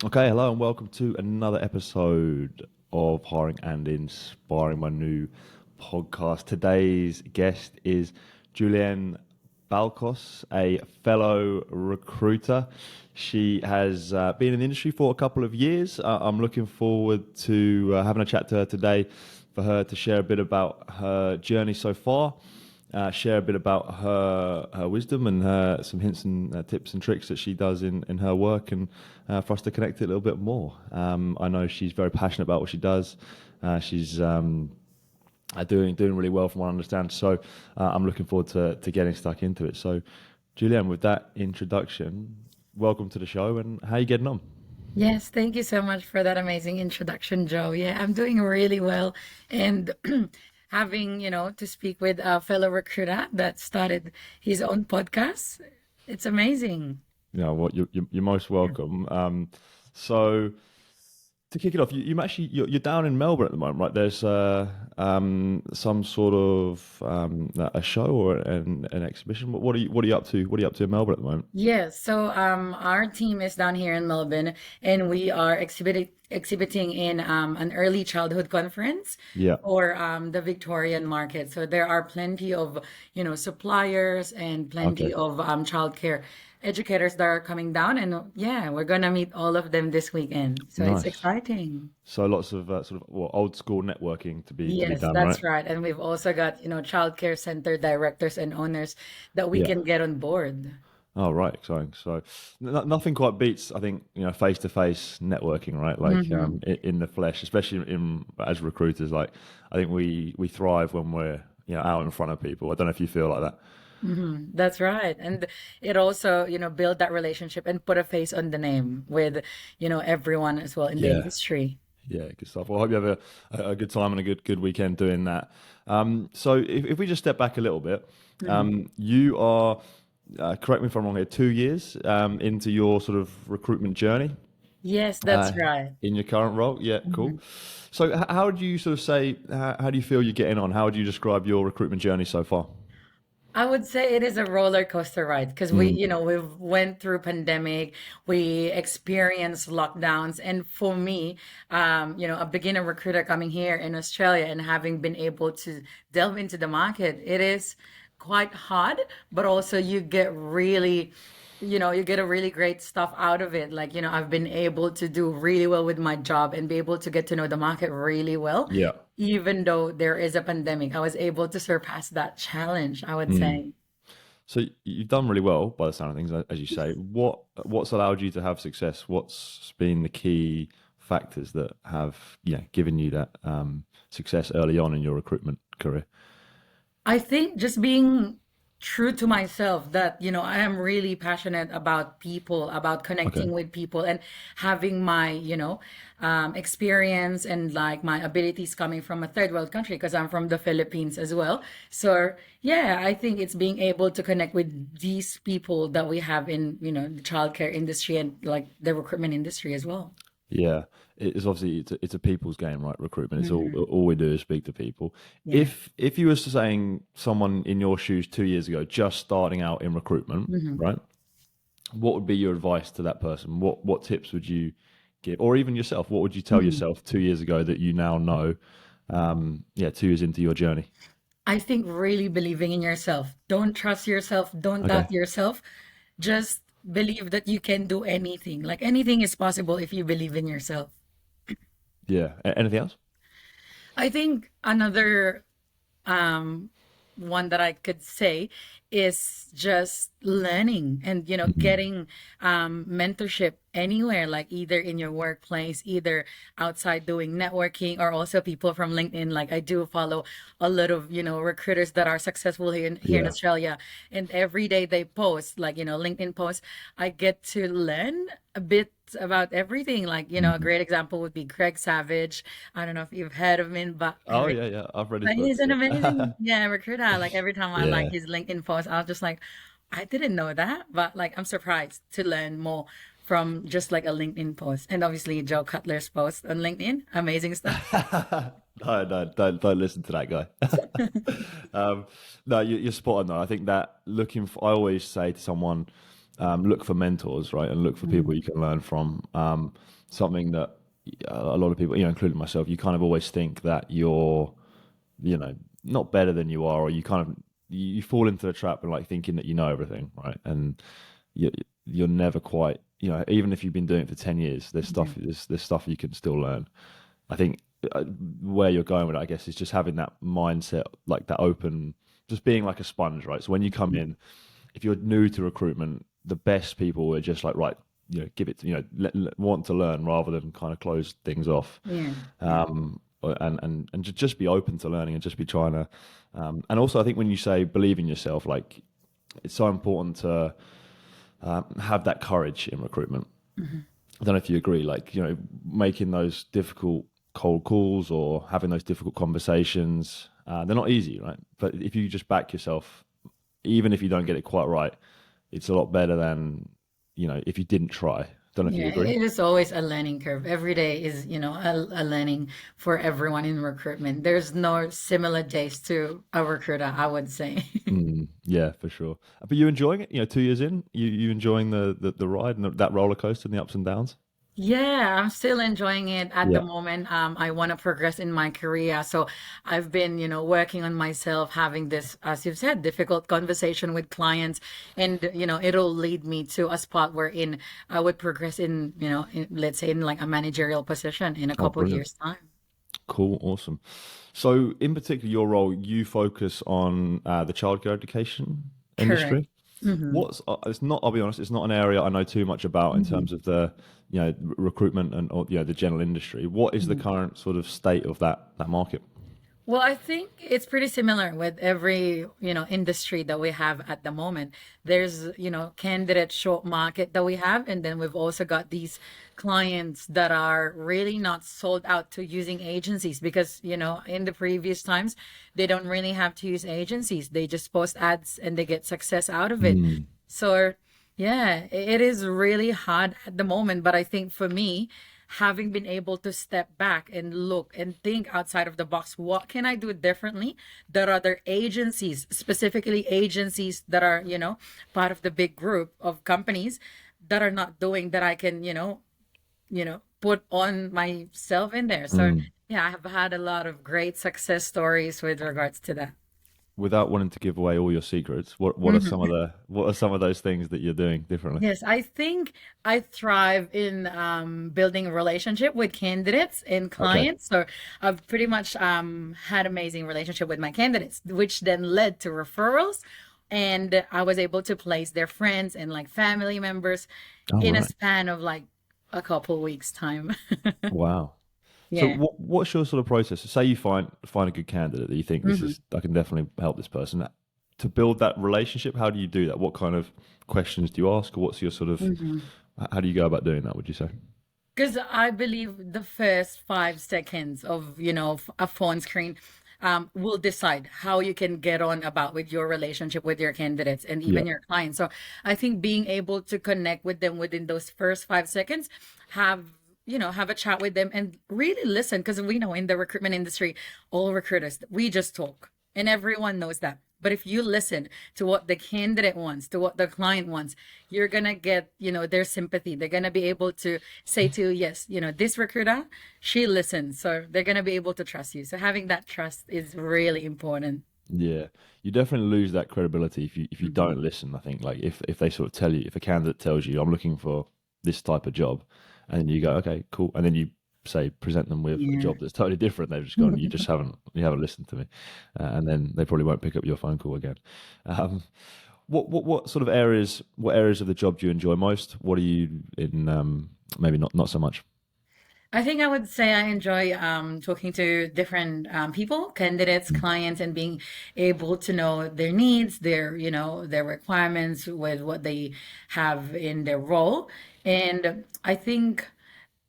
Okay, hello and welcome to another episode of Hiring and Inspiring, my new podcast. Today's guest is Julienne Balcos, a fellow recruiter. She has been in the industry for a couple of years. I'm looking forward to having a chat to her today for her to share a bit about her journey so far, share a bit about her wisdom and some hints and tips and tricks that she does in her work, and for us to connect it a little bit more. I know she's very passionate about what she does. She's doing really well from what I understand. So I'm looking forward to getting stuck into it. So, Julienne, with that introduction, welcome to the show, and how are you getting on? Yes, thank you so much for that amazing introduction, Joe. Yeah, I'm doing really well. And having, to speak with a fellow recruiter that started his own podcast, it's amazing. Yeah, well, you're most welcome. So to kick it off, you're down in Melbourne at the moment, right? There's some sort of a show or an exhibition. What are you up to? What are you up to in Melbourne at the moment? Yes, so our team is down here in Melbourne, and we are exhibiting in an early childhood conference Yeah. for the Victorian market. So there are plenty of, suppliers and Okay. plenty of childcare educators that are coming down, and yeah, we're gonna meet all of them this weekend. So it's Nice. exciting. So lots of old school networking to be Yes, done, right? that's right. And we've also got, childcare center directors and owners that we Yeah. can get on board. Oh, right, exciting. So nothing quite beats, I think, face to face networking, right? Like Hmm. in the flesh, especially in as recruiters. Like I think we thrive when we're out in front of people. I don't know if you feel like that. Hmm. That's right. And it also, build that relationship and put a face on the name with, everyone as well in the Yeah. industry. Yeah, good stuff. Well, I hope you have a good time and a good weekend doing that. So if we just step back a little bit, Mhm. you are, correct me if I'm wrong here, 2 years into your sort of recruitment journey Yes, uh, that's right. in your current role. Yeah, cool. Mhm. So how would you sort of say, how do you feel you're getting on? How would you describe your recruitment journey so far? I would say it is a roller coaster ride because Mm, we've went through pandemic, we experienced lockdowns, and for me, a beginner recruiter coming here in Australia and having been able to delve into the market, it is quite hard, but also you get a really great stuff out of it. Like, I've been able to do really well with my job and be able to get to know the market really well. yeah. Even though there is a pandemic, I was able to surpass that challenge, I would Mm. say. So you've done really well by the sound of things, as you say. What's allowed you to have success? What's been the key factors that have given you that success early on in your recruitment career? I think just being true to myself that, I am really passionate about people, about Okay. connecting with people and having my, experience and like my abilities coming from a third world country because I'm from the Philippines as well. So, yeah, I think it's being able to connect with these people that we have in, the childcare industry and like the recruitment industry as well. Yeah, it's obviously it's a people's game, right? Recruitment. It's Hmm. all we do is speak to people. Yeah. If you were saying someone in your shoes 2 years ago, just starting out in recruitment, Hmm. right? What would be your advice to that person? What tips would you give, or even yourself? What would you tell Hmm. yourself 2 years ago that you now know? Yeah, 2 years into your journey. I think really believing in yourself. Don't trust yourself. Don't Okay. doubt yourself. Just believe that you can do anything. Like anything is possible if you believe in yourself. Yeah. Anything else? I think another um one that I could say is just learning and Mhm. getting mentorship anywhere, like either in your workplace, either outside doing networking, or also people from LinkedIn. Like I do follow a lot of recruiters that are successful here in Yeah. Australia, and every day they post like LinkedIn posts. I get to learn a bit about everything. Like a Mhm. great example would be Greg Savage. I don't know if you've heard of him, but Oh yeah, yeah. I've read his but he's books. an Yeah. amazing, yeah, recruiter. Like every time I like Yeah. his LinkedIn post, I was just like, I didn't know that, but like I'm surprised to learn more from just like a LinkedIn post. And obviously Joe Cutler's post on LinkedIn, amazing stuff. No, no, don't listen to that guy. um, no, you're spot on though. I think that I always say to someone, look for mentors, right, and look for people Mhm. you can learn from. Something that a lot of people, including myself, you kind of always think that you're, not better than you are, or you kind of you fall into the trap and like thinking that you know everything, right? And you, you're never quite, even if you've been doing it for 10 years, Yeah. there's stuff you can still learn. I think where you're going with it, I guess, is just having that mindset, like that open, just being like a sponge, right? So when you come in, if you're new to recruitment, the best people are just like, right, give it, want to learn rather than kind of close things off. Yeah. Yeah. And just be open to learning and just be trying to, and also I think when you say believe in yourself, like it's so important to have that courage in recruitment. Mhm. I don't know if you agree, like, making those difficult cold calls or having those difficult conversations, they're not easy, right? But if you just back yourself, even if you don't get it quite right, it's a lot better than, if you didn't try. Don't know if you Yeah, agree. it is always a learning curve. Every day is, a learning for everyone in recruitment. There's no similar days to a recruiter, I would say. Yeah, for sure. But you enjoying it? 2 years in, you enjoying the ride and that roller coaster and the ups and downs? Yeah, I'm still enjoying it at the Yeah, moment. I want to progress in my career. So I've been, working on myself, having this, as you've said, difficult conversation with clients. And, it'll lead me to a spot wherein I would progress in, let's say in like a managerial position in a oh, couple brilliant. years' time. Cool, awesome. So, in particular, your role, you focus on the childcare education Correct. industry. Hmm. It's not, I'll be honest, it's not an area I know too much about in terms of the, recruitment and, or, the general industry. What is the Hmm. current sort of state of that market? Well, I think it's pretty similar with every, industry that we have at the moment. There's, candidate short market that we have, and then we've also got these clients that are really not sold out to using agencies because, in the previous times, they don't really have to use agencies. They just post ads and they get success out of it. Mm, So, yeah, it is really hard at the moment, but I think for me, having been able to step back and look and think outside of the box, what can I do differently that other agencies, specifically agencies that are, part of the big group of companies that are not doing that I can, put on myself in there. So, mm. yeah, I have had a lot of great success stories with regards to that. Without wanting to give away all your secrets, what are some of those things that you're doing differently? Yes, I think I thrive in building a relationship with candidates and Okay. clients. So I've pretty much had amazing relationship with my candidates, which then led to referrals. And I was able to place their friends and like family members Oh, in a right. span of like a couple weeks time. Wow. So Yeah. what's your sort of process? Say you find a good candidate that you think this Hmm. is I can definitely help this person. To build that relationship, how do you do that? What kind of questions do you ask, or what's your sort of Hmm. how do you go about doing that, would you say? Because I believe the first 5 seconds of, a phone screen will decide how you can get on about with your relationship with your candidates and Yeah. even your clients. So I think being able to connect with them within those first 5 seconds, have, have a chat with them and really listen. Because we know in the recruitment industry, all recruiters, we just talk and everyone knows that. But if you listen to what the candidate wants, to what the client wants, you're gonna get, their sympathy. They're gonna be able to say to you, yes, this recruiter, she listens. So they're gonna be able to trust you. So having that trust is really important. Yeah. You definitely lose that credibility if you Hmm. don't listen, I think. Like if they sort of tell you, if a candidate tells you I'm looking for this type of job, and then you go, okay, cool, and then you say present them with a Yeah. job that's totally different, they've just gone, you haven't listened to me, and then they probably won't pick up your phone call again. Um, what sort of areas of the job do you enjoy most? What are you in? Maybe not so much. I think I would say I enjoy talking to different people, candidates, Mm. clients, and being able to know their needs, their requirements with what they have in their role. And I think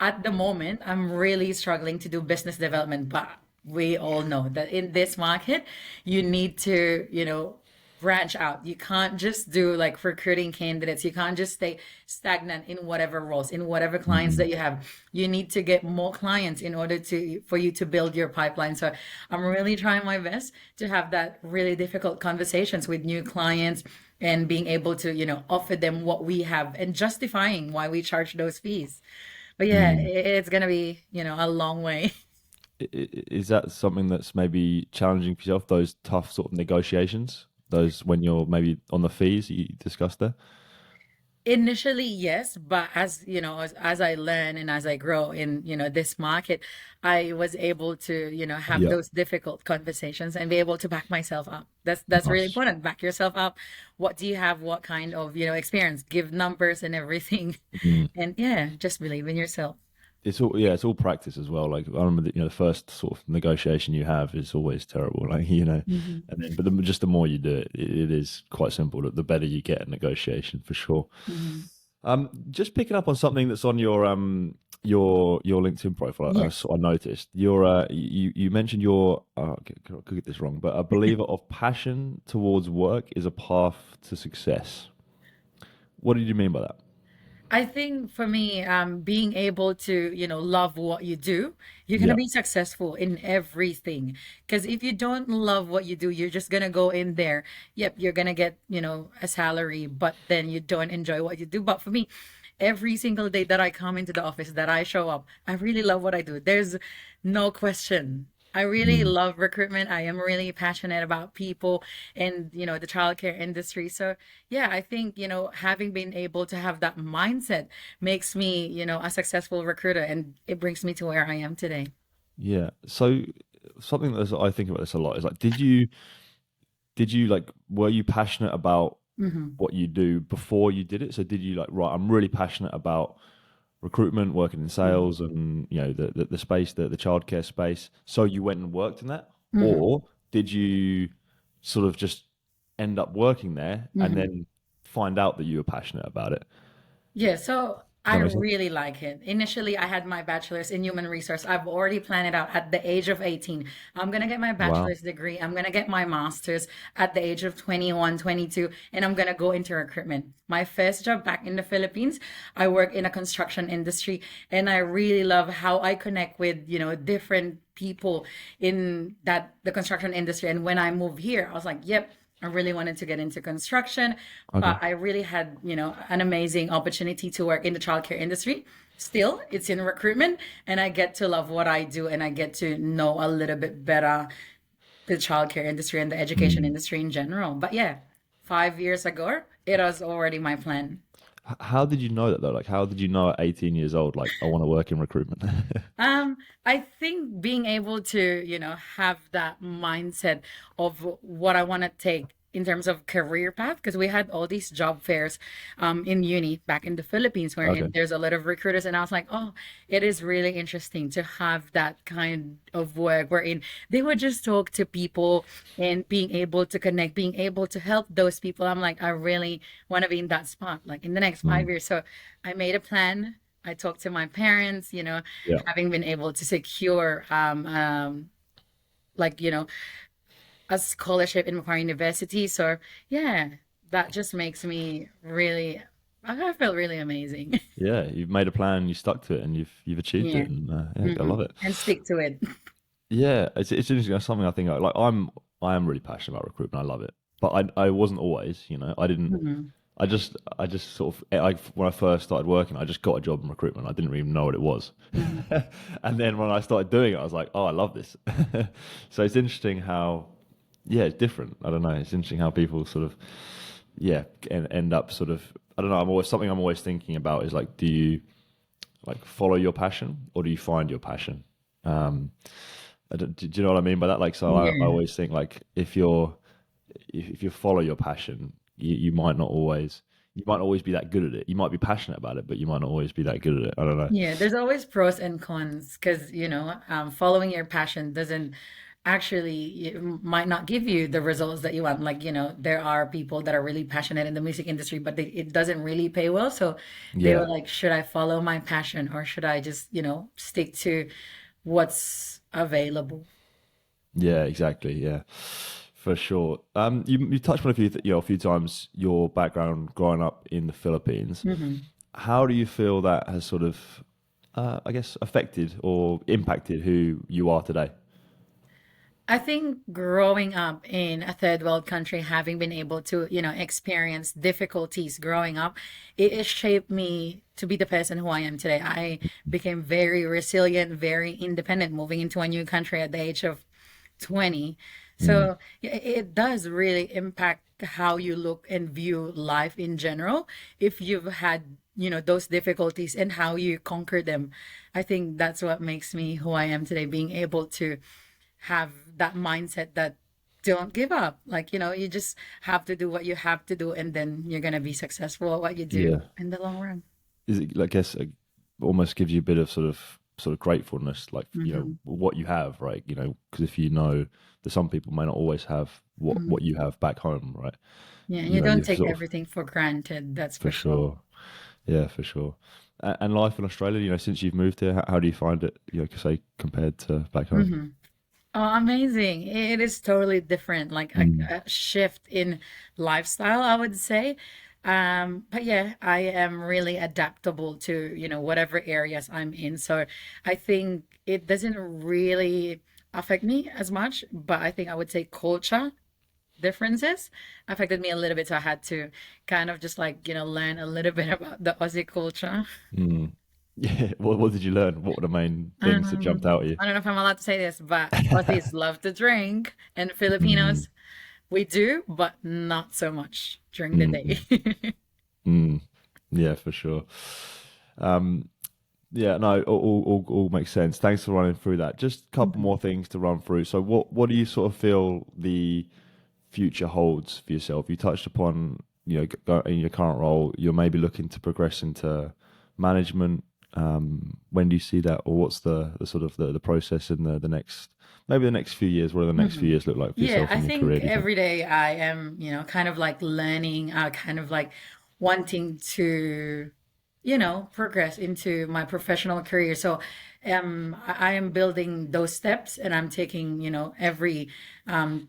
at the moment, I'm really struggling to do business development, but we all know that in this market, you need to, branch out. You can't just do like recruiting candidates. You can't just stay stagnant in whatever roles, in whatever clients Mm. that you have. You need to get more clients in order for you to build your pipeline. So I'm really trying my best to have that really difficult conversations with new clients and being able to, offer them what we have and justifying why we charge those fees. But yeah, Mm. it's gonna be, a long way. Is that something that's maybe challenging for yourself, those tough sort of negotiations, those when you're maybe on the fees you discussed there? Initially, yes, but as as I learn and as I grow in, this market, I was able to, have Yeah. those difficult conversations and be able to back myself up. That's really Nice. important. Back yourself up. What do you have? What kind of, experience? Give numbers and everything. Mm. And yeah, just believe in yourself. It's all, yeah, it's all practice as well. Like I remember that, the first sort of negotiation you have is always terrible. Like, Hmm. and then, but just the more you do it, it is quite simple. The better you get at negotiation for sure. Hmm. Just picking up on something that's on your LinkedIn profile, Yes. I noticed you mentioned your I could get this wrong, but a believer of passion towards work is a path to success. What did you mean by that? I think for me, being able to, love what you do, you're gonna Yeah. be successful in everything. Because if you don't love what you do, you're just gonna go in there. Yep, you're gonna get, a salary, but then you don't enjoy what you do. But for me, every single day that I come into the office, that I show up, I really love what I do. There's no question. I really Mm. love recruitment. I am really passionate about people and, the childcare industry. So yeah, I think, having been able to have that mindset makes me, a successful recruiter and it brings me to where I am today. Yeah. So something that I think about this a lot is like, did you like were you passionate about Hmm. what you do before you did it? So did you like, right, I'm really passionate about recruitment, working in Hmm. sales and the space, the childcare space. So you went and worked in that? Hmm. Or did you sort of just end up working there and Hmm. then find out that you were passionate about it? Yeah, so Does I that make sense? really like it. Initially, I had my bachelor's in human resource. I've already planned it out at the age of 18. I'm going to get my Wow. bachelor's degree. I'm going to get my master's at the age of 21, 22, and I'm going to go into recruitment. My first job back in the Philippines, I work in a construction industry, and I really love how I connect with, different people in the construction industry. And when I moved here, I was like, yep, I really wanted to get into construction, Okay. but I really had, an amazing opportunity to work in the childcare industry. Still, it's in recruitment, and I get to love what I do, and I get to know a little bit better the childcare industry and the education Mm. industry in general. But yeah, 5 years ago, it was already my plan. How did you know that though? Like, how did you know at 18 years old, like, I want to work in recruitment? Um, I think being able to, have that mindset of what I want to take in terms of career path, because we had all these job fairs in uni back in the Philippines, wherein Okay. there's a lot of recruiters, and I was like, oh, it is really interesting to have that kind of work wherein they would just talk to people and being able to connect, being able to help those people. I'm like, I really want to be in that spot, like in the next five Mm. years. So I made a plan. I talked to my parents, Yeah. having been able to secure like a scholarship in Macquarie University. So yeah, that just makes me really I feel really amazing. Yeah. You've made a plan, you stuck to it, and you've achieved Yeah. it, and yeah, I Hmm. love it. And stick to it. Yeah, it's interesting. That's something I think like I am really passionate about recruitment. I love it, but I wasn't always. I didn't. Hmm. I just sort of when I first started working, I just got a job in recruitment. I didn't even know what it was, Hmm. and then when I started doing it, I was like, oh, I love this. So it's interesting how yeah, it's different. I don't know. It's interesting how people sort of yeah end up sort of I don't know. I'm always thinking about is like, do you like follow your passion or do you find your passion? Um, do you know what I mean by that? Like, so I Yeah. always think like if you follow your passion, you might not always be that good at it. You might be passionate about it, but you might not always be that good at it. I don't know. Yeah, there's always pros and cons because, following your passion doesn't actually, it might not give you the results that you want. Like, there are people that are really passionate in the music industry, but it doesn't really pay well. So they were Yeah, like, should I follow my passion or should I just, stick to what's available? yeah, exactly. Yeah, for sure. You touched on a few times your background growing up in the Philippines. Hmm. How do you feel that has sort of, I guess, affected or impacted who you are today? I think growing up in a third world country, having been able to, experience difficulties growing up, it has shaped me to be the person who I am today. I became very resilient, very independent, moving into a new country at the age of 20. Mm, So yeah, it does really impact how you look and view life in general. If you've had, those difficulties and how you conquer them, I think that's what makes me who I am today, being able to have that mindset that don't give up. Like, you just have to do what you have to do, and then you're going to be successful at what you do yeah. in the long run. Is it, I guess, almost gives you a bit of sort of gratefulness, like Hmm. what you have, right? Because if you know that some people may not always have Hmm. what you have back home, right? Yeah, and you don't You've take sort of everything for granted, that's for for sure. sure, yeah, for sure. And life in Australia, since you've moved here, how do you find it? Say compared to back home. Hmm. Oh, amazing. It is totally different, like Mm. a shift in lifestyle, I would say. But yeah, I am really adaptable to, whatever areas I'm in. So I think it doesn't really affect me as much, but I think I would say culture differences affected me a little bit. So I had to kind of just like, learn a little bit about the Aussie culture. Mm. Yeah. What did you learn? What were the main things that jumped out at you? I don't know if I'm allowed to say this, but Aussies love to drink, and Mm, Filipinos, we do, but not so much during the mm, day. mm. Yeah, for sure. Um, Yeah, no, all makes sense. Thanks for running through that. Just a couple Mhm. more things to run through. So, what do you sort of feel the future holds for yourself? You touched upon, in your current role, you're maybe looking to progress into management. When do you see that, or what's the sort of the process in the next maybe the next few years? What do the next few Mhm. years look like for Yeah, yourself I in your career? think Do you think? every day I am, kind of like learning, kind of like wanting to, progress into my professional career. So, I am building those steps, and I'm taking, every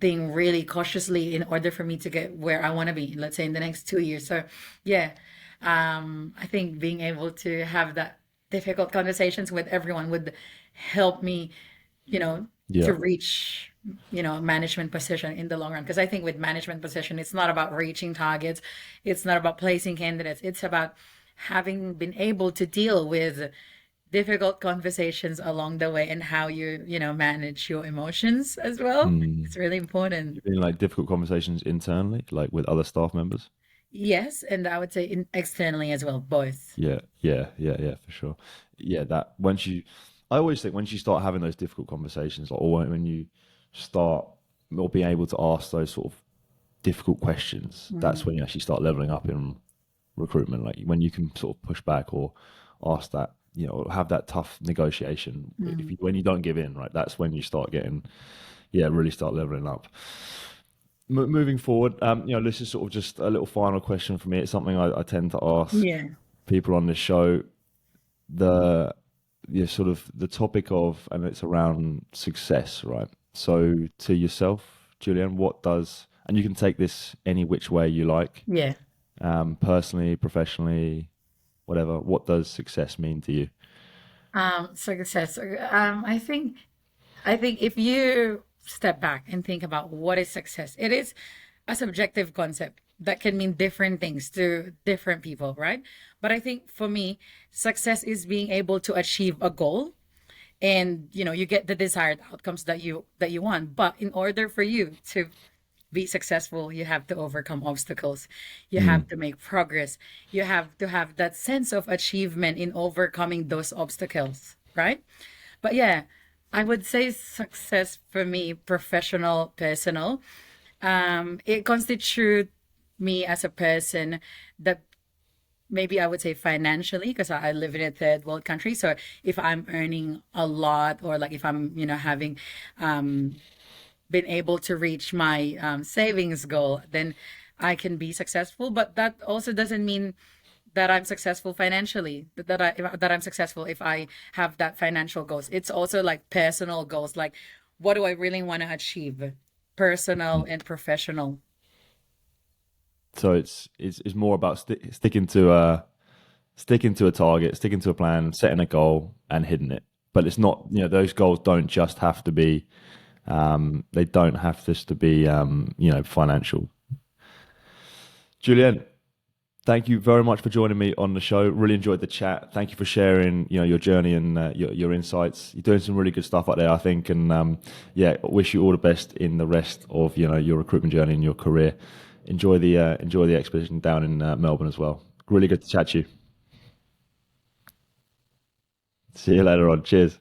thing really cautiously in order for me to get where I want to be, let's say in the next 2 years. So, yeah, I think being able to have that difficult conversations with everyone would help me, Yeah. to reach, a management position in the long run. Because I think with management position, it's not about reaching targets, it's not about placing candidates, it's about having been able to deal with difficult conversations along the way, and how you manage your emotions as well. Mm. It's really important. You've been like difficult conversations internally, like with other staff members. Yes, and I would say externally as well, both. Yeah, yeah, yeah, yeah, for sure. Yeah, that once you, I always think once you start having those difficult conversations, like, or when you start or being able to ask those sort of difficult questions, that's Mm, when you actually start leveling up in recruitment. Like when you can sort of push back or ask that, have that tough negotiation. If mm. you, when you don't give in, right, that's when you start getting, yeah, really start leveling up. Moving forward, this is sort of just a little final question for me. It's something I tend to ask Yeah. people on this show. The sort of the topic of, and it's around success, right? So to yourself, Julian, what does, and you can take this any which way you like, Yeah. personally, professionally, whatever. What does success mean to you? Success. I think if you step back and think about what is success, it is a subjective concept that can mean different things to different people, right? But I think for me, success is being able to achieve a goal, and you get the desired outcomes that you want. But in order for you to be successful, you have to overcome obstacles. You Mm, have to make progress. You have to have that sense of achievement in overcoming those obstacles, right? But yeah, I would say success for me, professional, personal, it constitutes me as a person that maybe I would say financially, because I live in a third world country. So if I'm earning a lot, or like if I'm, having been able to reach my savings goal, then I can be successful. But that also doesn't mean that I'm successful financially. That I'm successful if I have that financial goals. It's also like personal goals. Like, what do I really want to achieve? Personal mm. and professional. So it's more about sticking to a target, sticking to a plan, setting a goal, and hitting it. But it's not, those goals don't just have to be They don't have this to be, financial. Julienne, thank you very much for joining me on the show. Really enjoyed the chat. Thank you for sharing, your journey and your insights. You're doing some really good stuff out there, I think, and yeah, wish you all the best in the rest of your recruitment journey and your career. Enjoy the expedition down in Melbourne as well. Really good to chat to you. See you later on. Cheers.